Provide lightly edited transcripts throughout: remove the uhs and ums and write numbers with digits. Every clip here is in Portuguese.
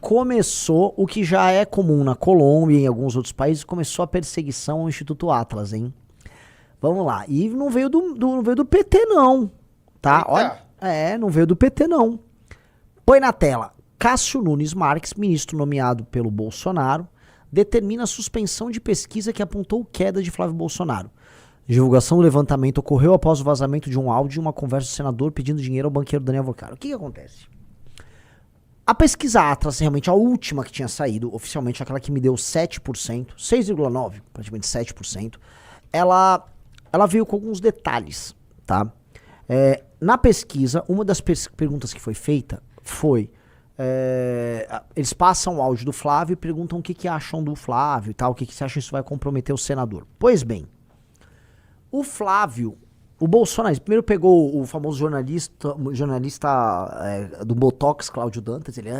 começou o que já é comum na Colômbia e em alguns outros países, começou a perseguição ao Instituto Atlas, hein? Vamos lá. E não veio não veio do PT, não. Tá? Eita. Olha, não veio do PT, não. Põe na tela. Cássio Nunes Marques, ministro nomeado pelo Bolsonaro, determina a suspensão de pesquisa que apontou queda de Flávio Bolsonaro. Divulgação do levantamento ocorreu após o vazamento de um áudio e uma conversa do senador pedindo dinheiro ao banqueiro Daniel Vocaro. O que acontece? A pesquisa Atlas, realmente a última que tinha saído, oficialmente aquela que me deu 7%, 6,9%, praticamente 7%, ela veio com alguns detalhes, tá? Na pesquisa, uma das perguntas que foi feita foi... eles passam o áudio do Flávio e perguntam o que acham do Flávio e tal, o que você acha que isso vai comprometer o senador. Pois bem, o Flávio, o Bolsonaro, primeiro pegou o famoso jornalista do Botox, Cláudio Dantas, ele,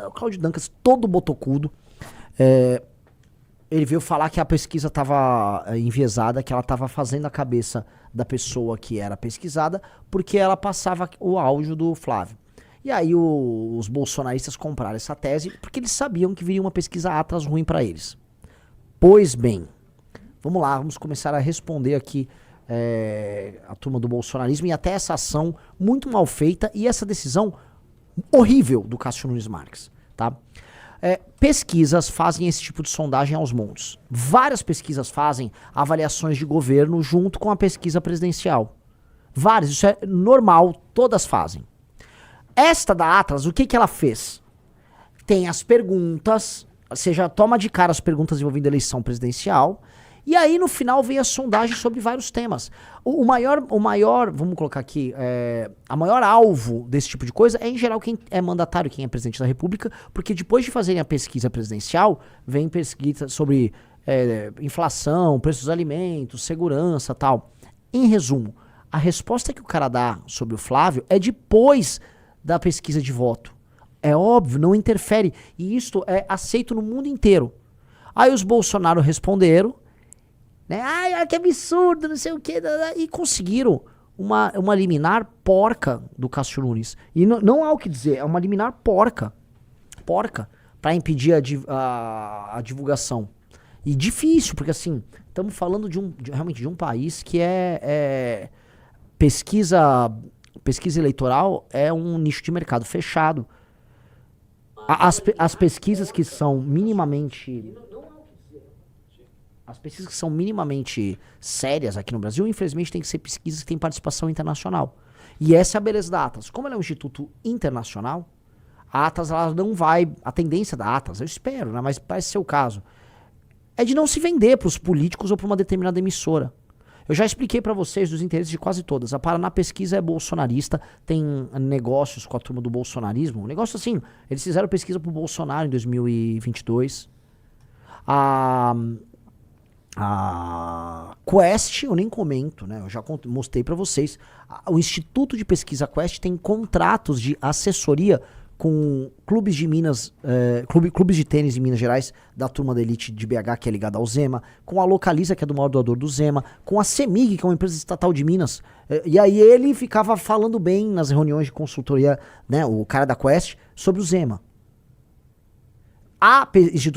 o Cláudio Dantas, todo botocudo, ele veio falar que a pesquisa estava enviesada, que ela estava fazendo a cabeça da pessoa que era pesquisada, porque ela passava o áudio do Flávio. E aí os bolsonaristas compraram essa tese porque eles sabiam que viria uma pesquisa Atlas ruim para eles. Pois bem, vamos lá, vamos começar a responder aqui a turma do bolsonarismo e até essa ação muito mal feita e essa decisão horrível do Cássio Nunes Marques, tá? Pesquisas fazem esse tipo de sondagem aos montes. Várias pesquisas fazem avaliações de governo junto com a pesquisa presidencial. Várias, isso é normal, todas fazem. Esta da Atlas, o que ela fez? Tem as perguntas, ou seja, toma de cara as perguntas envolvendo a eleição presidencial, e aí no final vem a sondagem sobre vários temas. O maior, vamos colocar aqui, a maior alvo desse tipo de coisa é em geral quem é mandatário, quem é presidente da república, porque depois de fazerem a pesquisa presidencial, vem pesquisa sobre inflação, preços dos alimentos, segurança, tal. Em resumo, a resposta que o cara dá sobre o Flávio é depois da pesquisa de voto. É óbvio, não interfere. E isto é aceito no mundo inteiro. Aí os Bolsonaro responderam, né? Ai, que absurdo, não sei o que. E conseguiram uma liminar porca do Cássio Nunes. E não há o que dizer, é uma liminar porca. Porca. Pra impedir a divulgação. E difícil, porque assim, estamos falando realmente de um país que pesquisa eleitoral é um nicho de mercado fechado. As pesquisas que são minimamente... As pesquisas que são minimamente sérias aqui no Brasil, infelizmente, tem que ser pesquisas que têm participação internacional. E essa é a beleza da Atlas. Como ela é um instituto internacional, a Atlas ela não vai... A tendência da Atlas, eu espero, né, mas parece ser o caso, é de não se vender para os políticos ou para uma determinada emissora. Eu já expliquei para vocês dos interesses de quase todas. A Paraná Pesquisa é bolsonarista, tem negócios com a turma do bolsonarismo. Um negócio assim, eles fizeram pesquisa pro Bolsonaro em 2022. A Quest, eu nem comento, né? Eu já mostrei para vocês. O Instituto de Pesquisa Quest tem contratos de assessoria com clubes de Minas, clubes de tênis de Minas Gerais, da turma da elite de BH, que é ligada ao Zema, com a Localiza, que é do maior doador do Zema, com a CEMIG, que é uma empresa estatal de Minas. E aí ele ficava falando bem nas reuniões de consultoria, né, o cara da Quest, sobre o Zema.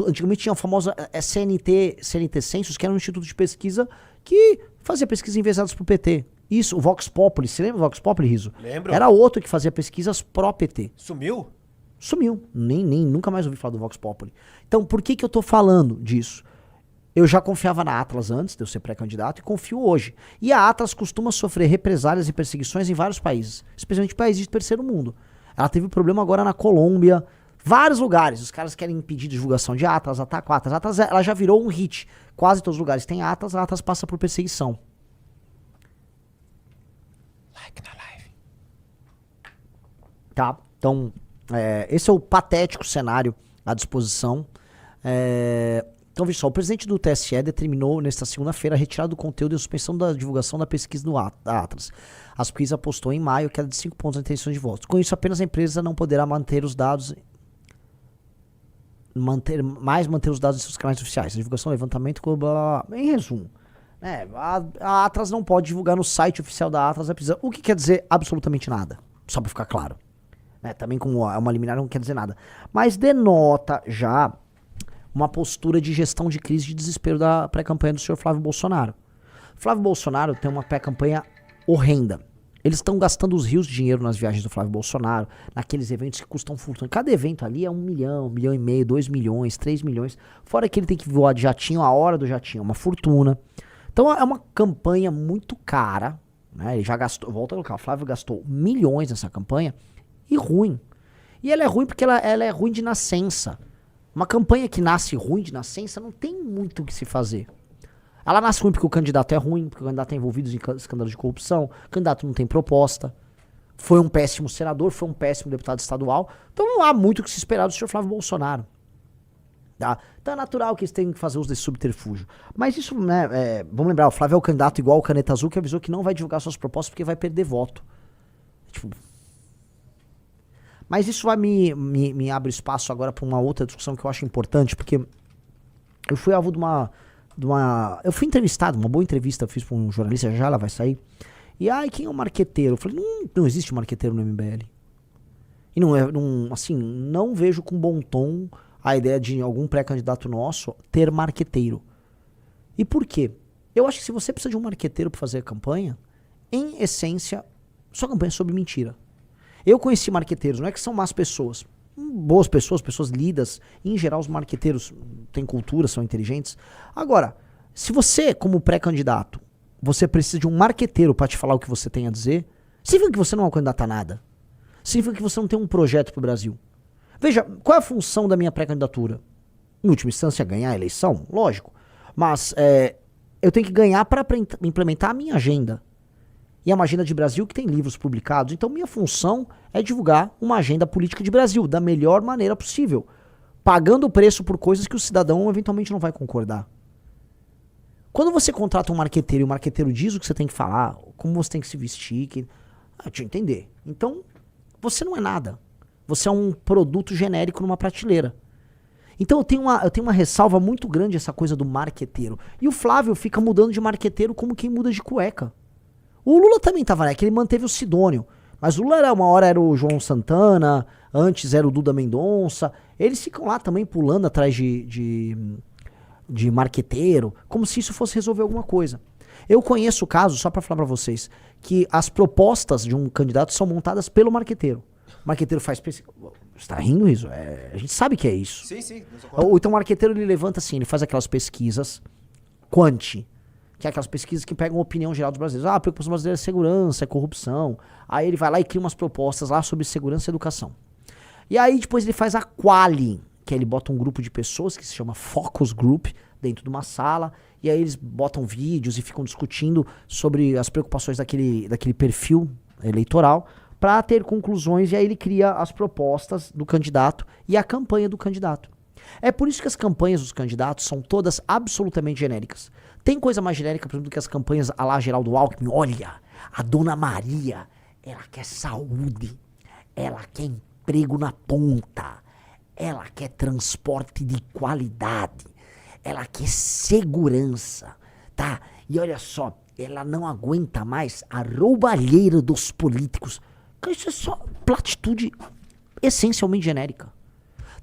Antigamente tinha a famosa CNT Census, que era um instituto de pesquisa que fazia pesquisas enviesadas pro PT. Isso, o Vox Populi, você lembra do Vox Populi, Riso? Lembro. Era outro que fazia pesquisas pró-PT. Sumiu? Sumiu. Nunca mais ouvi falar do Vox Populi. Então, por que eu tô falando disso? Eu já confiava na Atlas antes de eu ser pré-candidato e confio hoje. E a Atlas costuma sofrer represálias e perseguições em vários países, especialmente países de terceiro mundo. Ela teve problema agora na Colômbia, vários lugares. Os caras querem impedir divulgação de Atlas, atacam Atlas. Atlas ela já virou um hit. Quase todos os lugares tem Atlas, a Atlas passa por perseguição. Like na live. Tá? Então, esse é o patético cenário à disposição. Então, veja só, o presidente do TSE determinou nesta segunda-feira a retirada do conteúdo e a suspensão da divulgação da pesquisa da Atlas. A pesquisa apostou em maio queda de 5 pontos na intenção de votos. Com isso, apenas a empresa não poderá manter os dados... manter os dados em seus canais oficiais. A divulgação, levantamento, blá, blá, blá. Em resumo, a Atlas não pode divulgar no site oficial da Atlas a pesquisa, o que quer dizer absolutamente nada, só pra ficar claro. né? Também como é uma liminar não quer dizer nada. Mas denota já uma postura de gestão de crise de desespero da pré-campanha do senhor Flávio Bolsonaro. Flávio Bolsonaro tem uma pré-campanha horrenda. Eles estão gastando os rios de dinheiro nas viagens do Flávio Bolsonaro, naqueles eventos que custam fortuna. Cada evento ali é 1 milhão, 1,5 milhão, 2 milhões, 3 milhões. Fora que ele tem que voar de jatinho, a hora do jatinho é uma fortuna. Então é uma campanha muito cara, né? Ele já gastou, volta a colocar, o Flávio gastou milhões nessa campanha e ruim. E ela é ruim porque ela é ruim de nascença. Uma campanha que nasce ruim de nascença não tem muito o que se fazer. Ela nasce ruim porque o candidato é ruim, porque o candidato é envolvido em escândalos de corrupção, o candidato não tem proposta, foi um péssimo senador, foi um péssimo deputado estadual, então não há muito o que se esperar do senhor Flávio Bolsonaro. Tá? Então é natural que eles tenham que fazer uso desse subterfúgio. Mas isso, né, vamos lembrar, o Flávio é o candidato igual o Caneta Azul que avisou que não vai divulgar suas propostas porque vai perder voto. Tipo... Mas isso vai me abre espaço agora para uma outra discussão que eu acho importante, porque eu fui alvo de uma eu fui entrevistado, uma boa entrevista eu fiz para um jornalista, já ela vai sair. E quem é o marqueteiro? Eu falei, não existe marqueteiro no MBL. E não vejo com bom tom a ideia de algum pré-candidato nosso ter marqueteiro. E por quê? Eu acho que se você precisa de um marqueteiro para fazer a campanha, em essência, sua campanha é sobre mentira. Eu conheci marqueteiros, não é que são más pessoas. Boas pessoas, pessoas lidas. Em geral, os marqueteiros têm cultura, são inteligentes. Agora, se você, como pré-candidato, você precisa de um marqueteiro para te falar o que você tem a dizer, significa que você não é um candidato a nada. Significa que você não tem um projeto para o Brasil. Veja, qual é a função da minha pré-candidatura? Em última instância, ganhar a eleição? Lógico. Mas eu tenho que ganhar para implementar a minha agenda. E é uma agenda de Brasil que tem livros publicados. Então minha função é divulgar uma agenda política de Brasil da melhor maneira possível. Pagando o preço por coisas que o cidadão eventualmente não vai concordar. Quando você contrata um marqueteiro e o marqueteiro diz o que você tem que falar, como você tem que se vestir, deixa eu entender. Então, você não é nada. Você é um produto genérico numa prateleira. Então eu tenho uma ressalva muito grande essa coisa do marqueteiro. E o Flávio fica mudando de marqueteiro como quem muda de cueca. O Lula também tava, né? Que ele manteve o Sidônio. Mas o Lula uma hora era o João Santana, antes era o Duda Mendonça. Eles ficam lá também pulando atrás de marqueteiro, como se isso fosse resolver alguma coisa. Eu conheço o caso, só pra falar pra vocês, que as propostas de um candidato são montadas pelo marqueteiro. O marqueteiro faz pesquisa. Você tá rindo isso? A gente sabe que é isso. Sim. Então o marqueteiro ele levanta assim, ele faz aquelas pesquisas quanti. Que é aquelas pesquisas que pegam a opinião geral dos brasileiros. A preocupação brasileira é segurança, é corrupção. Aí ele vai lá e cria umas propostas lá sobre segurança e educação. E aí depois ele faz a quali, que aí ele bota um grupo de pessoas que se chama Focus Group dentro de uma sala. E aí eles botam vídeos e ficam discutindo sobre as preocupações daquele perfil eleitoral para ter conclusões. E aí ele cria as propostas do candidato e a campanha do candidato. É por isso que as campanhas dos candidatos são todas absolutamente genéricas. Tem coisa mais genérica, por exemplo, do que as campanhas à la Geraldo Alckmin. Olha, a Dona Maria, ela quer saúde, ela quer emprego na ponta, ela quer transporte de qualidade, ela quer segurança, tá? E olha só, ela não aguenta mais a roubalheira dos políticos. Isso é só platitude essencialmente genérica.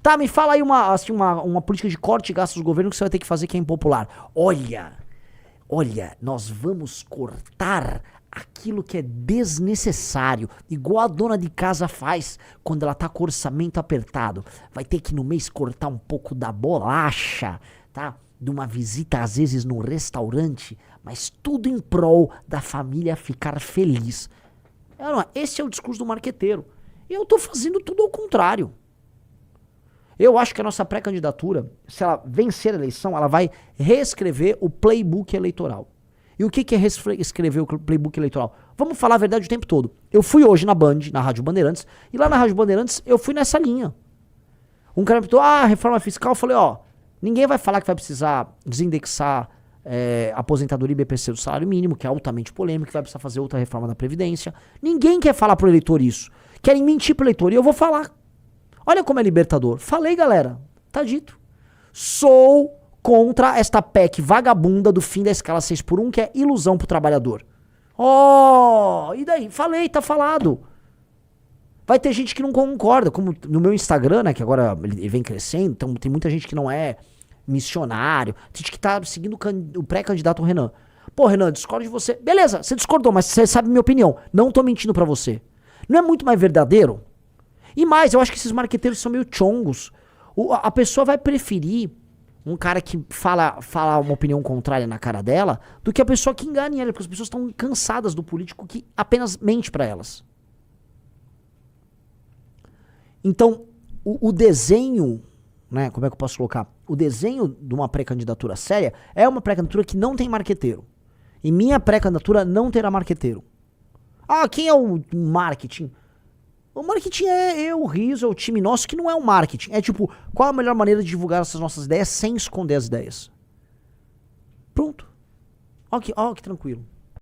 Tá, me fala aí uma política de corte de gastos do governo que você vai ter que fazer que é impopular. Olha, nós vamos cortar aquilo que é desnecessário, igual a dona de casa faz quando ela tá com o orçamento apertado. Vai ter que no mês cortar um pouco da bolacha, tá? De uma visita às vezes no restaurante, mas tudo em prol da família ficar feliz. Esse é o discurso do marqueteiro. Eu tô fazendo tudo ao contrário. Eu acho que a nossa pré-candidatura, se ela vencer a eleição, ela vai reescrever o playbook eleitoral. E o que é reescrever o playbook eleitoral? Vamos falar a verdade o tempo todo. Eu fui hoje na Band, na Rádio Bandeirantes, e lá na Rádio Bandeirantes eu fui nessa linha. Um cara me perguntou, reforma fiscal, eu falei, ninguém vai falar que vai precisar desindexar aposentadoria e BPC do salário mínimo, que é altamente polêmico, que vai precisar fazer outra reforma da Previdência. Ninguém quer falar pro eleitor isso. Querem mentir pro eleitor, e eu vou falar. Olha como é libertador. Falei, galera. Tá dito. Sou contra esta PEC vagabunda do fim da escala 6x1, que é ilusão pro trabalhador. E daí? Falei, tá falado. Vai ter gente que não concorda, como no meu Instagram, né, que agora ele vem crescendo, então tem muita gente que não é missionário, tem gente que tá seguindo o pré-candidato Renan. Pô, Renan, discordo de você. Beleza, você discordou, mas você sabe minha opinião. Não tô mentindo pra você. Não é muito mais verdadeiro? E mais, eu acho que esses marqueteiros são meio chongos. A pessoa vai preferir um cara que fala uma opinião contrária na cara dela do que a pessoa que engane ela, porque as pessoas estão cansadas do político que apenas mente pra elas. Então, o desenho, né, como é que eu posso colocar? O desenho de uma pré-candidatura séria é uma pré-candidatura que não tem marqueteiro. E minha pré-candidatura não terá marqueteiro. Ah, quem é o marketing? O marketing é eu, o Riso, é o time nosso, que não é o marketing. É tipo, qual a melhor maneira de divulgar essas nossas ideias sem esconder as ideias? Pronto. Ó que tranquilo.